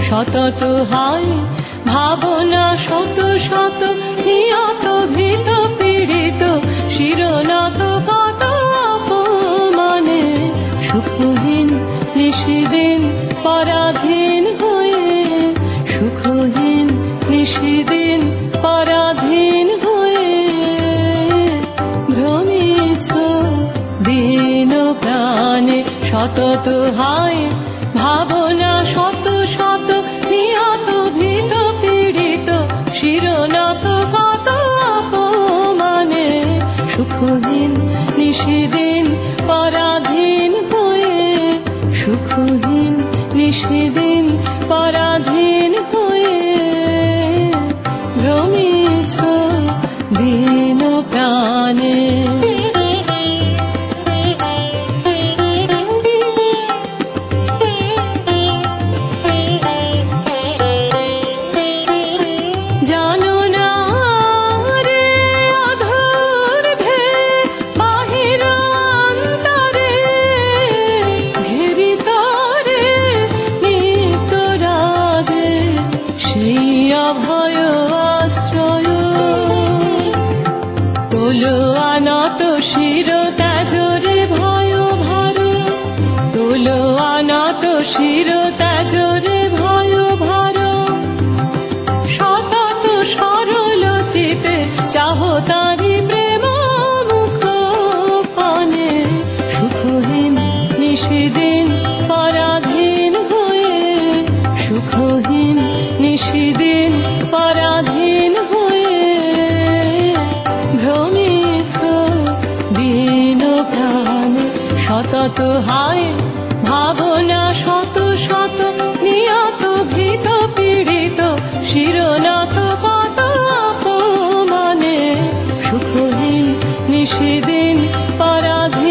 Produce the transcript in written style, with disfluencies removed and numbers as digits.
সতত হয় ভাবনা শত শত নিয়ত ভীত পীড়িত শিরনত কত অপমানে সুখহীন নিশিদিন পরাধীন হয়ে সুখহীন নিশিদিন পরাধীন হয়ে ভ্রমিছ দিন প্রাণে সতত হয় ভাবনা শত শত নিহত ভীত পীড়িত শিরনত কত অপমানে সুখহীন নিশিদিন পরাধীন হয়ে সুখহীন নিশিদিন পরাধীন হয়ে ভ্রমিছ দিন প্রাণে জানো না রে অধূর্ধ্বে বাহির অন্তরে ঘেরিত রে নিত্য রাজে সেই অভয় আশ্রয় তোলো আনত শির ত্যাজরে ভয় ভার তোলো আনত শির ত্যাজরে ভয় ভার সতত সরল চিতে চাহ তারি প্রেম মুখ পানে সুখহীন নিশিদিন পরাধীন হয়ে সুখহীন নিশিদিন পরাধীন হয়ে ভ্রমিছ দিন প্রাণে সতত হয় ভাবনা শত শত নিয়ত ভীত পীড়িত শিরনত কত অপমানে সুখহীন নিশিদিন পরাধীন